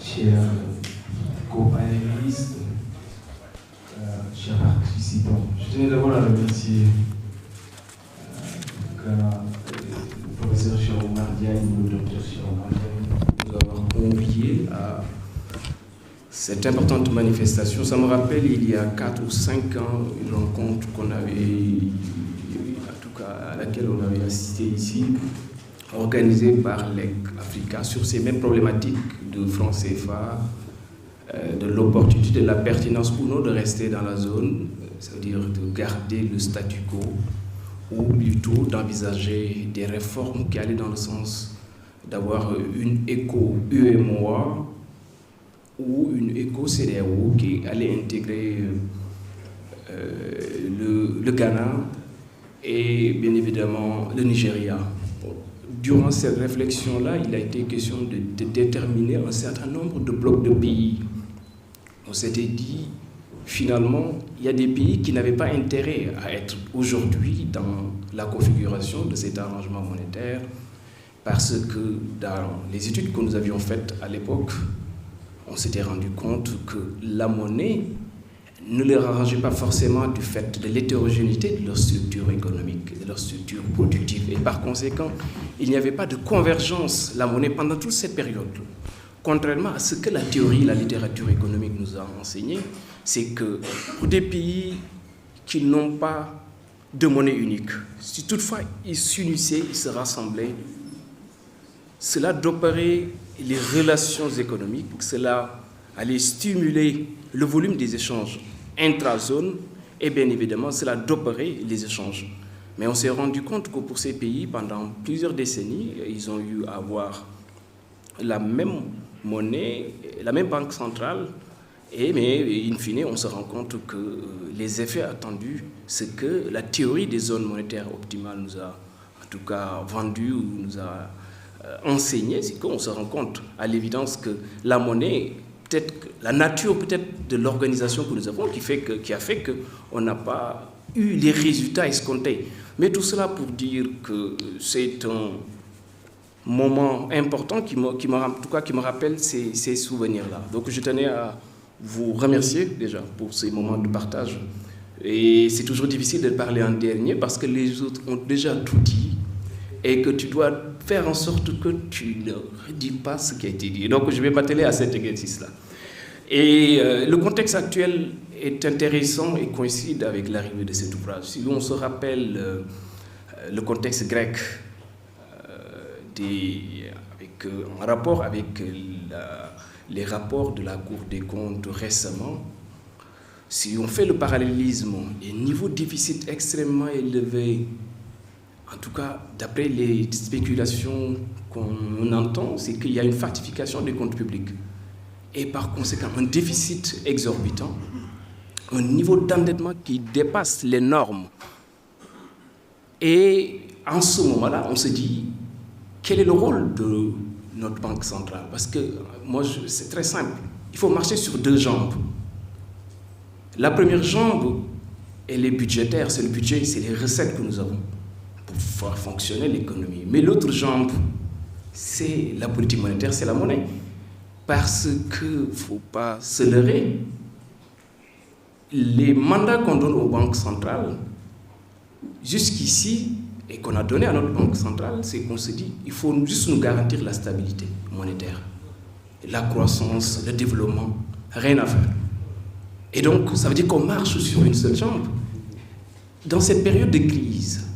chers co-panélistes, chers participants. Je tenais d'abord à remercier le professeur Cheikh Oumar Diagne, le docteur Cheikh Oumar Diagne, de nous avoir conviés à cette importante manifestation. Ça me rappelle, il y a 4 ou 5 ans, une rencontre qu'on avait, en tout cas à laquelle on avait assisté ici, organisée par l'EC Africa sur ces mêmes problématiques de franc CFA, de l'opportunité, de la pertinence ou non de rester dans la zone, c'est-à-dire de garder le statu quo, ou plutôt d'envisager des réformes qui allaient dans le sens d'avoir une éco-UEMOA ou une éco-CEDEAO qui allait intégrer le Ghana et bien évidemment le Nigeria. Durant cette réflexion-là, il a été question de déterminer un certain nombre de blocs de pays. On s'était dit, finalement, il y a des pays qui n'avaient pas intérêt à être aujourd'hui dans la configuration de cet arrangement monétaire parce que dans les études que nous avions faites à l'époque, on s'était rendu compte que la monnaie ne les arrangeait pas forcément du fait de l'hétérogénéité de leur structure économique, de leur structure productive. Et par conséquent, il n'y avait pas de convergence, la monnaie, pendant toute cette période. Contrairement à ce que la théorie, la littérature économique nous a enseigné, c'est que pour des pays qui n'ont pas de monnaie unique, si toutefois ils s'unissaient, ils se rassemblaient, cela doperait les relations économiques, cela allait stimuler le volume des échanges intra-zones et bien évidemment cela doperait les échanges. Mais on s'est rendu compte que pour ces pays, pendant plusieurs décennies, ils ont eu à avoir la même monnaie, la même banque centrale, mais in fine, on se rend compte que les effets attendus, c'est que la théorie des zones monétaires optimales nous a en tout cas vendu ou nous a enseigné, c'est qu'on se rend compte à l'évidence que la monnaie, peut-être que la nature peut-être de l'organisation que nous avons qui a fait qu'on n'a pas eu les résultats escomptés. Mais tout cela pour dire que c'est un moment important qui me rappelle ces souvenirs-là. Donc je tenais à vous remercier déjà pour ces moments de partage. Et c'est toujours difficile de parler en dernier parce que les autres ont déjà tout dit et que tu dois faire en sorte que tu ne redis pas ce qui a été dit. Donc je vais m'atteler à cet exercice-là. Et le contexte actuel est intéressant et coïncide avec l'arrivée de cet ouvrage. Si on se rappelle le contexte grec, en rapport avec les rapports de la Cour des comptes récemment, si on fait le parallélisme, les niveaux de déficit extrêmement élevés, en tout cas d'après les spéculations qu'on entend, c'est qu'il y a une fortification des comptes publics. Et par conséquent, un déficit exorbitant, un niveau d'endettement qui dépasse les normes. Et en ce moment-là, on se dit, quel est le rôle de notre banque centrale? Parce que moi, c'est très simple. Il faut marcher sur 2 jambes. La première jambe, elle est budgétaire. C'est le budget, c'est les recettes que nous avons pour faire fonctionner l'économie. Mais l'autre jambe, c'est la politique monétaire, c'est la monnaie. Parce qu'il ne faut pas se leurrer. Les mandats qu'on donne aux banques centrales, jusqu'ici, et qu'on a donné à notre banque centrale, c'est qu'on se dit il faut juste nous garantir la stabilité monétaire, la croissance, le développement, rien à faire. Et donc, ça veut dire qu'on marche sur une seule jambe. Dans cette période de crise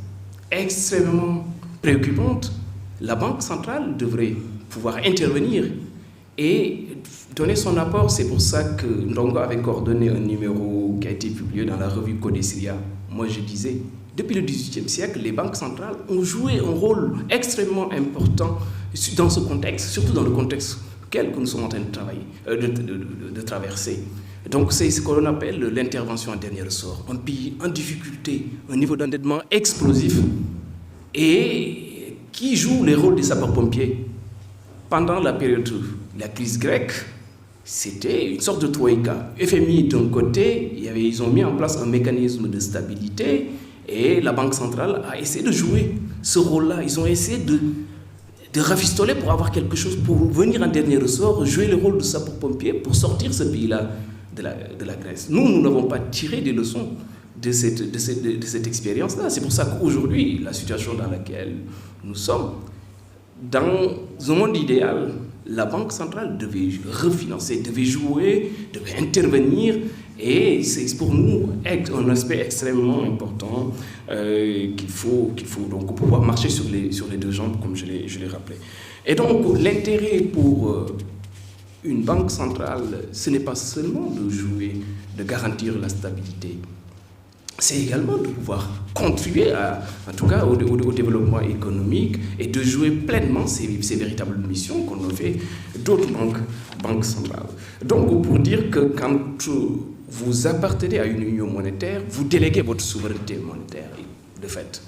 extrêmement préoccupante, la Banque centrale devrait pouvoir intervenir et donner son apport. C'est pour ça que Ndongo avait coordonné un numéro qui a été publié dans la revue Codecilia. Moi, je disais, depuis le XVIIIe siècle, les banques centrales ont joué un rôle extrêmement important dans ce contexte, surtout dans le contexte auquel nous sommes en train de travailler, de traverser. Donc, c'est ce qu'on appelle l'intervention en dernier ressort. Un pays en difficulté, un niveau d'endettement explosif et qui joue les rôles des sapeurs-pompiers. Pendant la période de la crise grecque, c'était une sorte de troïka. FMI d'un côté, ils ont mis en place un mécanisme de stabilité et la Banque centrale a essayé de jouer ce rôle-là. Ils ont essayé de rafistoler pour avoir quelque chose, pour venir en dernier ressort, jouer le rôle de sapeur-pompier pour sortir ce pays-là de la Grèce. Nous n'avons pas tiré des leçons de cette expérience-là. C'est pour ça qu'aujourd'hui, la situation dans laquelle nous sommes, dans un monde idéal, la Banque centrale devait refinancer, devait jouer, devait intervenir, et c'est pour nous un aspect extrêmement important qu'il faut donc pouvoir marcher sur les deux jambes, comme je l'ai rappelé. Et donc, l'intérêt pour une banque centrale, ce n'est pas seulement de jouer, de garantir la stabilité, c'est également de pouvoir contribuer en tout cas au développement économique et de jouer pleinement ces véritables missions qu'on a fait d'autres banques centrales. Donc, pour dire que quand vous appartenez à une union monétaire, vous déléguez votre souveraineté monétaire, de fait.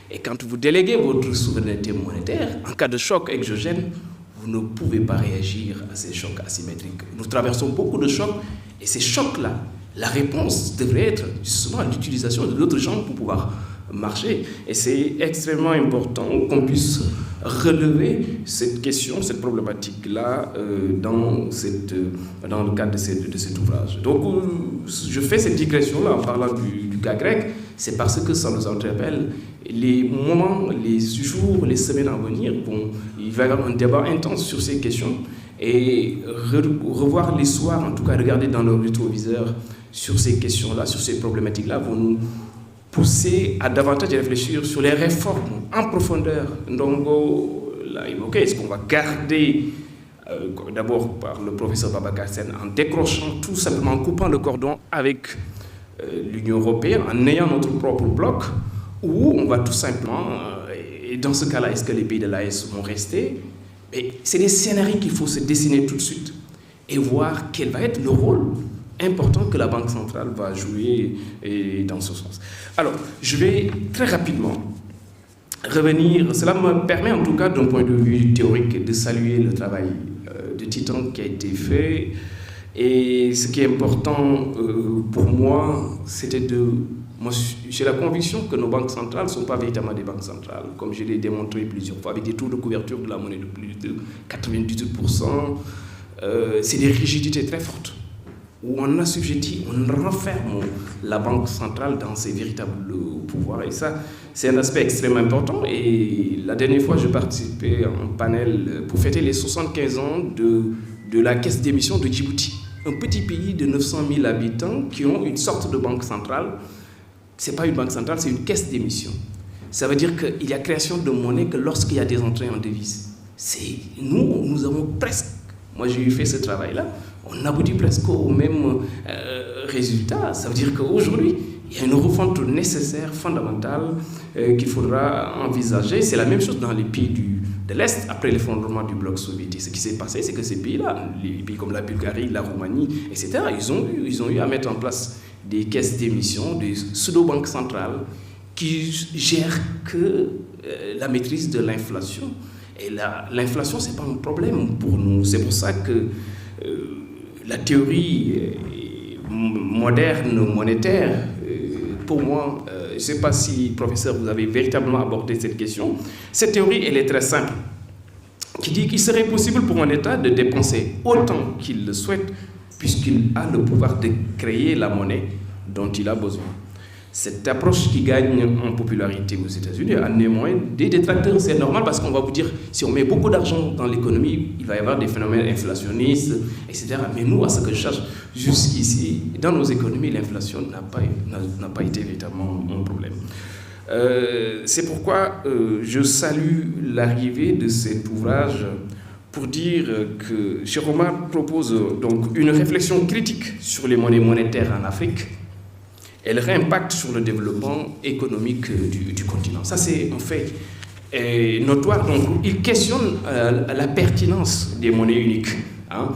Et quand vous déléguez votre souveraineté monétaire, en cas de choc exogène, vous ne pouvez pas réagir à ces chocs asymétriques. Nous traversons beaucoup de chocs, et ces chocs-là, la réponse devrait être justement l'utilisation de l'autre jambe pour pouvoir marcher. Et c'est extrêmement important qu'on puisse relever cette question, cette problématique-là dans le cadre de cet ouvrage. Donc, je fais cette digression-là en parlant du cas grec, c'est parce que ça nous interpelle. Les moments, les jours, les semaines à venir, il va y avoir un débat intense sur ces questions et revoir les soirs, en tout cas regarder dans le rétroviseur sur ces questions-là, sur ces problématiques-là, vont nous pousser à davantage réfléchir sur les réformes en profondeur. Ndongo l'a évoqué, est-ce qu'on va garder, d'abord par le professeur Babacar Sène, en décrochant tout simplement, en coupant le cordon avec l'Union européenne, en ayant notre propre bloc, ou on va tout simplement, et dans ce cas-là, est-ce que les pays de l'AES vont rester? Mais c'est des scénarios qu'il faut se dessiner tout de suite et voir quel va être le rôle important que la Banque centrale va jouer dans ce sens. Alors, je vais très rapidement revenir, cela me permet en tout cas d'un point de vue théorique de saluer le travail de titan qui a été fait, et ce qui est important pour moi, c'était j'ai la conviction que nos banques centrales ne sont pas véritablement des banques centrales, comme je l'ai démontré plusieurs fois, avec des taux de couverture de la monnaie de plus de 98%, c'est des rigidités très fortes, où on assujettit, on renferme la Banque centrale dans ses véritables pouvoirs. Et ça, c'est un aspect extrêmement important. Et la dernière fois, je participais à un panel pour fêter les 75 ans de la caisse d'émission de Djibouti, un petit pays de 900 000 habitants qui ont une sorte de banque centrale. Ce n'est pas une banque centrale, c'est une caisse d'émission. Ça veut dire qu'il y a création de monnaie que lorsqu'il y a des entrées en devises. Nous avons presque, moi j'ai fait ce travail-là, on aboutit presque au même résultat. Ça veut dire qu'aujourd'hui, il y a une refonte nécessaire, fondamentale, qu'il faudra envisager. C'est la même chose dans les pays de l'Est, après l'effondrement du bloc soviétique. Ce qui s'est passé, c'est que ces pays-là, les pays comme la Bulgarie, la Roumanie, etc., ils ont eu à mettre en place des caisses d'émission, des pseudo-banques centrales qui gèrent que la maîtrise de l'inflation. Et l'inflation, ce n'est pas un problème pour nous. C'est pour ça que la théorie moderne, monétaire, pour moi, je ne sais pas si, professeur, vous avez véritablement abordé cette question. Cette théorie, elle est très simple, qui dit qu'il serait possible pour un État de dépenser autant qu'il le souhaite, puisqu'il a le pouvoir de créer la monnaie dont il a besoin. Cette approche qui gagne en popularité aux États-Unis a néanmoins des détracteurs. C'est normal parce qu'on va vous dire, si on met beaucoup d'argent dans l'économie, il va y avoir des phénomènes inflationnistes, etc. Mais nous, à ce que je cherche jusqu'ici, dans nos économies, l'inflation n'a pas été véritablement un problème. C'est pourquoi je salue l'arrivée de cet ouvrage pour dire que Cheikh Oumar propose donc une réflexion critique sur les monnaies monétaires en Afrique et leur impact sur le développement économique du continent. Ça, c'est en fait notoire. Donc, il questionne la pertinence des monnaies uniques. Hein.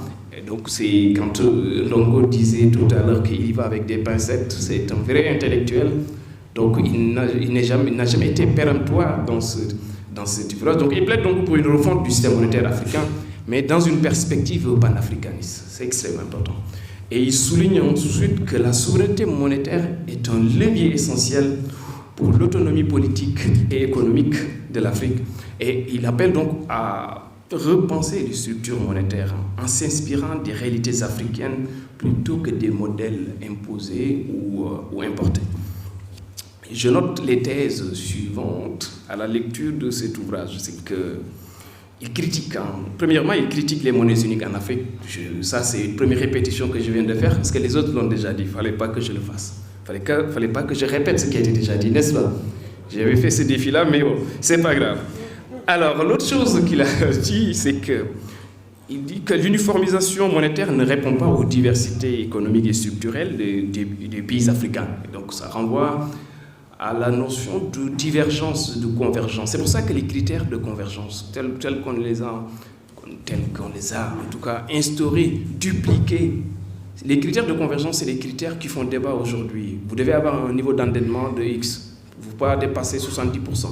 Donc, c'est quand Ndongo disait tout à l'heure qu'il y va avec des pincettes, c'est un vrai intellectuel. Donc, il n'a jamais été péremptoire dans cet ouvrage. Donc, il plaide donc pour une refonte du système monétaire africain, mais dans une perspective panafricaniste. C'est extrêmement important. Et il souligne ensuite que la souveraineté monétaire est un levier essentiel pour l'autonomie politique et économique de l'Afrique. Et il appelle donc à repenser les structures monétaires en s'inspirant des réalités africaines plutôt que des modèles imposés ou importés. Je note les thèses suivantes à la lecture de cet ouvrage. C'est qu'il critique, premièrement, il critique les monnaies uniques en Afrique. Ça, c'est une première répétition que je viens de faire, parce que les autres l'ont déjà dit. Il ne fallait pas que je le fasse. Il ne fallait pas que je répète ce qui a été déjà dit, n'est-ce pas? J'avais fait ce défi-là, mais bon, c'est pas grave. Alors, l'autre chose qu'il a dit, c'est qu'il dit que l'uniformisation monétaire ne répond pas aux diversités économiques et structurelles des pays africains. Et donc, ça renvoie à la notion de divergence, de convergence. C'est pour ça que les critères de convergence, tels qu'on les a en tout cas instaurés, dupliqués, les critères de convergence, c'est les critères qui font débat aujourd'hui. Vous devez avoir un niveau d'endettement de X, vous ne pouvez pas dépasser 70%,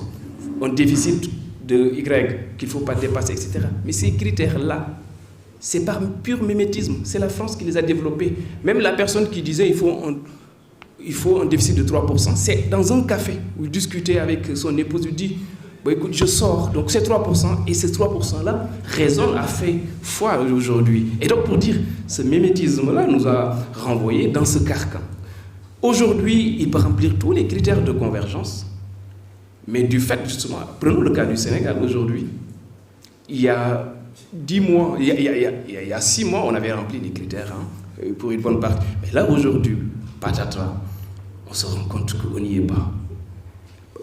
un déficit de Y qu'il ne faut pas dépasser, etc. Mais ces critères-là, c'est par pur mimétisme. C'est la France qui les a développés. Même la personne qui disait il faut un déficit de 3%. C'est dans un café où il discutait avec son épouse, il dit bon, écoute, je sors, donc c'est 3%, et ces 3%-là résonnent, a fait foi aujourd'hui. Et donc, pour dire, ce mimétisme-là nous a renvoyés dans ce carcan. Aujourd'hui, il peut remplir tous les critères de convergence, mais du fait, justement, prenons le cas du Sénégal aujourd'hui, il y a 10 mois, il y a 6 mois, on avait rempli les critères pour une bonne partie. Mais là, aujourd'hui, patatras, on se rend compte qu'on n'y est pas.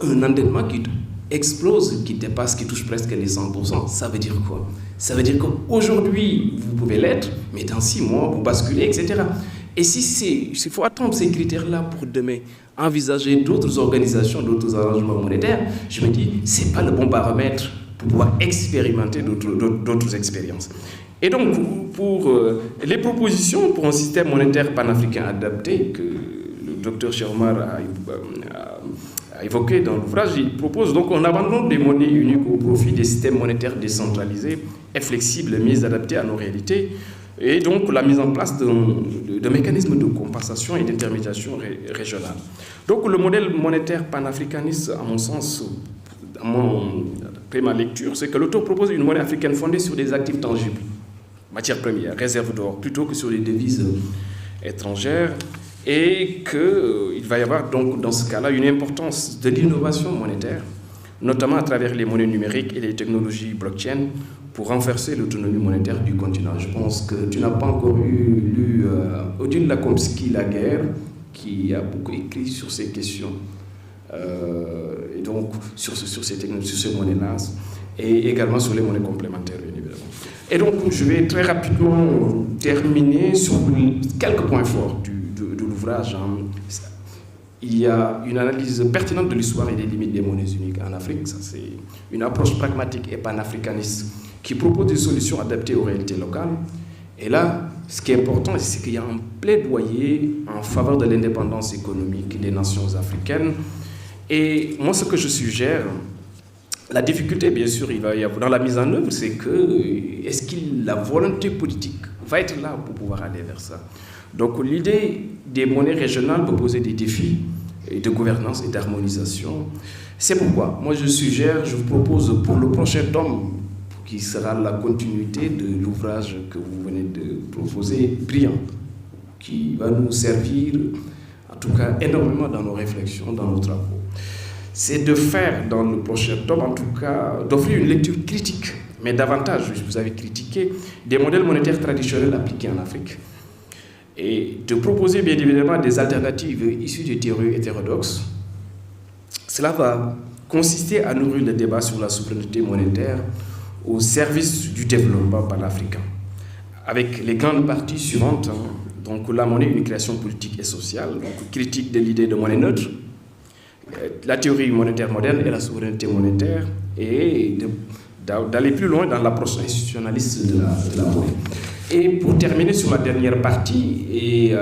Un endettement qui explose, qui dépasse, qui touche presque les 100%, ça veut dire quoi? Ça veut dire qu'aujourd'hui, vous pouvez l'être, mais dans 6 mois, vous basculez, etc. Et s'il faut attendre ces critères-là pour demain envisager d'autres organisations, d'autres arrangements monétaires, je me dis, ce n'est pas le bon paramètre pour pouvoir expérimenter d'autres expériences. Et donc, pour les propositions pour un système monétaire panafricain adapté que le docteur Shermar a évoqué dans l'ouvrage, il propose donc un abandon des monnaies uniques au profit des systèmes monétaires décentralisés et flexibles, mieux adaptés à nos réalités, et donc la mise en place de mécanismes de compensation et d'intermédiation régionale. Donc le modèle monétaire panafricaniste, à mon sens, après ma lecture, c'est que l'auteur propose une monnaie africaine fondée sur des actifs tangibles, matières premières, réserves d'or, plutôt que sur les devises étrangères, et qu'il va y avoir donc dans ce cas-là une importance de l'innovation monétaire, notamment à travers les monnaies numériques et les technologies blockchain, pour renforcer l'autonomie monétaire du continent. Je pense que tu n'as pas encore lu Odile Lakomsky, La guerre, qui a beaucoup écrit sur ces questions, et donc sur ces technologies, sur ces monnaies-là, et également sur les monnaies complémentaires, bien évidemment. Et donc, je vais très rapidement terminer sur quelques points forts de l'ouvrage. Il y a une analyse pertinente de l'histoire et des limites des monnaies uniques en Afrique. Ça, c'est une approche pragmatique et panafricaniste qui propose des solutions adaptées aux réalités locales. Et là, ce qui est important, c'est qu'il y a un plaidoyer en faveur de l'indépendance économique des nations africaines. Et moi, ce que je suggère, la difficulté, bien sûr, il va y avoir dans la mise en œuvre, c'est que la volonté politique va être là pour pouvoir aller vers ça. Donc, l'idée des monnaies régionales peut poser des défis de gouvernance et d'harmonisation. C'est pourquoi, moi, je vous propose pour le prochain tome, qui sera la continuité de l'ouvrage que vous venez de proposer, brillant, qui va nous servir, en tout cas, énormément dans nos réflexions, dans nos travaux. C'est de faire dans le prochain tome, en tout cas, d'offrir une lecture critique, mais davantage, vous avez critiqué, des modèles monétaires traditionnels appliqués en Afrique, et de proposer bien évidemment des alternatives issues des théories hétérodoxes. Cela va consister à nourrir le débat sur la souveraineté monétaire au service du développement panafricain, avec les grandes parties suivantes, donc la monnaie, une création politique et sociale, donc critique de l'idée de monnaie neutre, la théorie monétaire moderne et la souveraineté monétaire, et d'aller plus loin dans l'approche institutionnaliste de la monnaie. Et pour terminer sur la dernière partie, il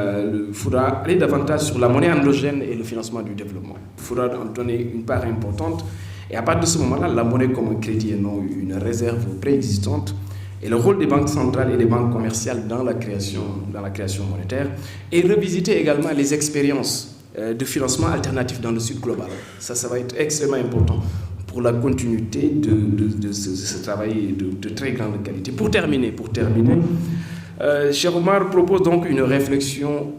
faudra aller davantage sur la monnaie endogène et le financement du développement. Il faudra en donner une part importante. Et à partir de ce moment-là, la monnaie comme un crédit et non une réserve préexistante, et le rôle des banques centrales et des banques commerciales dans la création monétaire, et revisiter également les expériences de financement alternatif dans le Sud global. Ça va être extrêmement important pour la continuité de ce travail de très grande qualité. Pour terminer, Cheikh Oumar propose donc une réflexion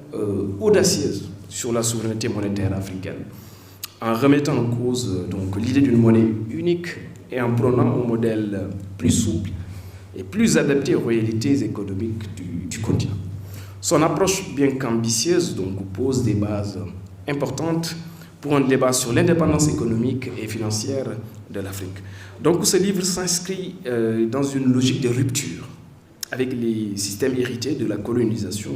audacieuse sur la souveraineté monétaire africaine, en remettant en cause donc l'idée d'une monnaie unique et en prônant un modèle plus souple et plus adapté aux réalités économiques du continent. Son approche, bien qu'ambitieuse, donc pose des bases importantes pour un débat sur l'indépendance économique et financière de l'Afrique. Donc ce livre s'inscrit dans une logique de rupture avec les systèmes hérités de la colonisation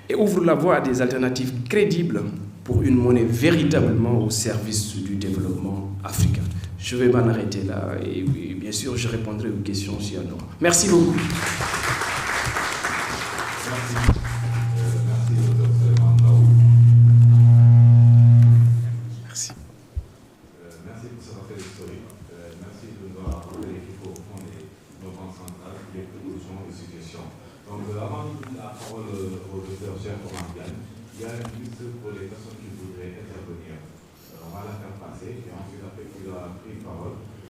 et ouvre la voie à des alternatives crédibles pour une monnaie véritablement au service du développement africain. Je vais m'en arrêter là et bien sûr je répondrai aux questions s'il y en aura. Merci beaucoup. Merci. Merci pour ce rappel historique. Merci de nous avoir rappelé qu'il faut prendre nos banques centrales, les propositions et suggestions. Donc, avant de donner la parole au docteur Cheikh Oumar Diagne, il y a une liste pour les personnes qui voudraient intervenir. On va la faire passer et ensuite, après qu'il aura pris parole,